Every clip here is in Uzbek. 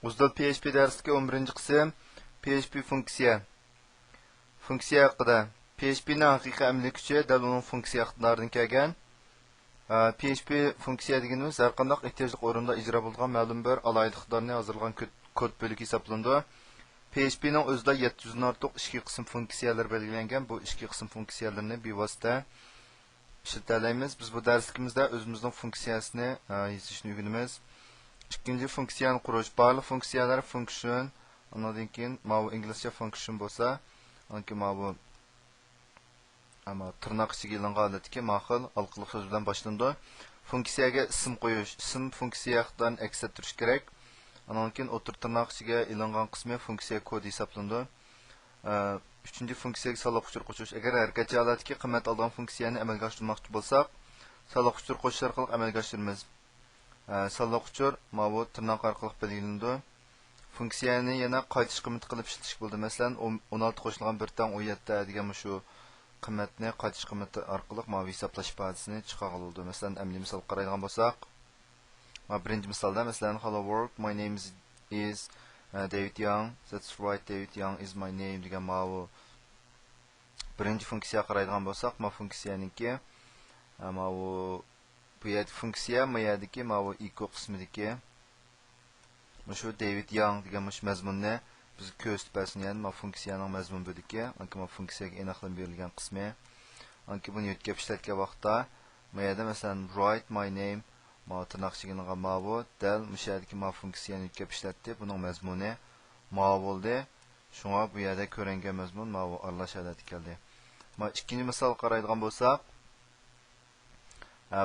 Uzdal PHP dersiga 11 qism PHP funksiya. Funksiya haqida. PHP'ning haqiqiy əməli kuchi dal uning funksiya iqtidoridan kelgan. PHP funksiya deganimiz har qanday ehtiyojli o'rinda ijro bo'lgan ma'lum bir alayliqlarni hozirlagan kod bo'ligi hisoblanadi. PHP'ning o'zida 700 dan ortiq ikki qism funksiyalar belgilangan. Bu ikki qism funksiyalarni bevosita ishlatalaymiz. Biz bu darsimizda o'zimizning funksiyasini yozishni o'rganamiz. İkinci funksiyani qurish. Barliq funksiyalar function. Ondan keyin bu inglizcha function bo'lsa, anki bu ama tırnaq ichiga ilingan holatdagi ma'qul alqiliq so'z bilan boshlanadi. Funksiyaga ism qo'yish. Ism funksiyadan aks ettirish kerak. Ondan keyin o'tir tırnaq ichiga ilingan qismi funksiya kodi hisoblanadi. Üçüncü funksiyaga soliq uchur qo'shish. Agar har qancha holatdagi qiymat olgan funksiyani amalga oshirmoqchi bo'lsak, soliq uchur qo'shish orqali amalga oshiramiz. Soliq uchur bu tırnaq orqali belgilanadi. Funksiyani yana qaytish qiymati qilib ishlatish bo'ldi. Masalan, 16 qo'shilgan 1/17 degan shu qiymatni qaytish qiymati orqali hisoblash ifodasini chiqarib oldi. Masalan, amaliy misol qaraydigan bo'lsak, birinchi misolda masalan, hello world, my name is David Young. That's right, David Young is my name degan bu birinchi funksiya qaraydigan bo'lsak, funksiyaniki bu yer funksiya mayadagi bu iko qismidagi shu David Young degan mazmunni biz ko'rsatib yani funksiyaning mazmun bo'ligi, anki funksiyaga aniqlab berilgan qismi. Anki buni yetkazib ishlatgan vaqtda mayada masalan write my name tırnaqchiga bu dal mushadagi funksiyani yetkazib ishlatdi. Buning mazmuni bo'ldi. Shunga bu yerda ko'ringan mazmun bu aralashadi keldi. Ikkinchi misol qaraydigan bo'lsak,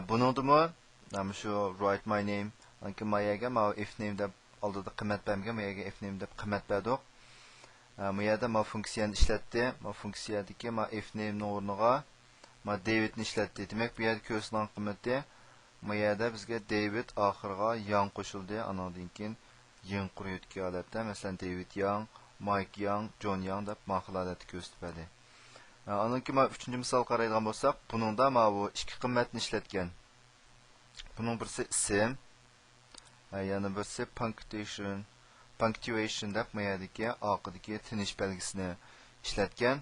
buningdimi shu write my name anki mayaga if name deb oldida qiymat bergan, mayaga if name deb qiymat berdik. Bu yerda funksiyani ishlatdi. Funksiyadagi if name ning o'rniga David ni ishlatdi. Demak, bu yerda ko'rsatilgan qiymati bu yerda bizga David oxiriga Young qo'shildi. Andan keyin Young qurayotgan holatda masalan David Young, Mike Young, John Young deb holatda ko'rsatib berdi. Andan keyin uchinchi misol qaraydigan bo'lsak, buningda bu ikki qiymatni ishlatgan. Buning birisi ism, yana birisi punctuation deb mayadagi oxidagi tinish belgisini ishlatgan.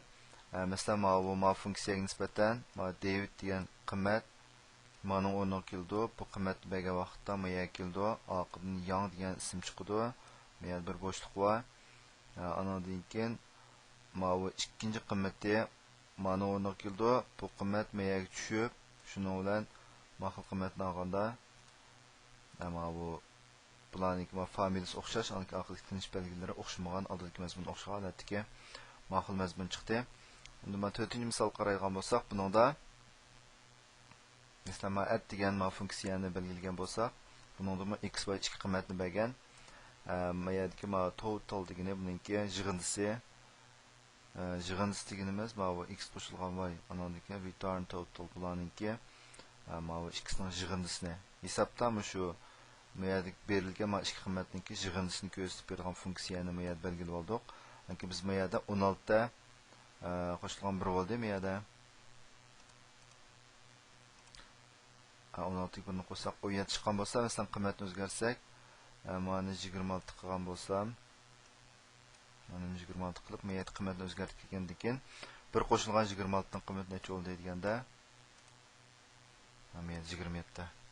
Masalan, bu funksiyaga nisbatan David degan qiymat Manın o'rniga keldi. Bu qiymat bergan vaqtda maya keldi. Oqidan Young degan ism chiqdi. Maya bir bo'shliq bor. Andan keyin bu ikkinchi qiymati mana o'rniga keldi. Bu qiymat mayaga tushib, shuning bilan maxil qiymatni olganda bu bularning familiyasi o'xshash, anki oxirgi tinish belgilari o'xshamagan, oldingi mazmun o'xshagan holatdagi maxil mazmun chiqdi. Unda to'rtinchi misol qaraydigan bo'lsak, buningda mesela add degan funksiyani belgilagan bo'lsak, buningda x va ikki qiymatni bergan. Mayadagi total degani buningki yig'indisi. Yig'indisi deganimiz bu x qo'shilgan y, anandagi return total bularningki bu x ning yig'indisini hisobda shu mayadagi berilgan ikki qiymatningki yig'indisini ko'rsatib bergan funksiyani mayad belgilab oldik. Chunki biz mayada 16 da qo'shilgan 1 bo'ldi mayada. 16 birni qo'shsak 17 chiqqan bo'lsa, masalan qiymatni o'zgartsak, mana 26 qilgan bo'lsam, mana 26 qilib, mayat qiymatni o'zgartib kelgandan keyin bir qo'shilgan 26 ning qiymati necha bo'ldi deganda, mana 27.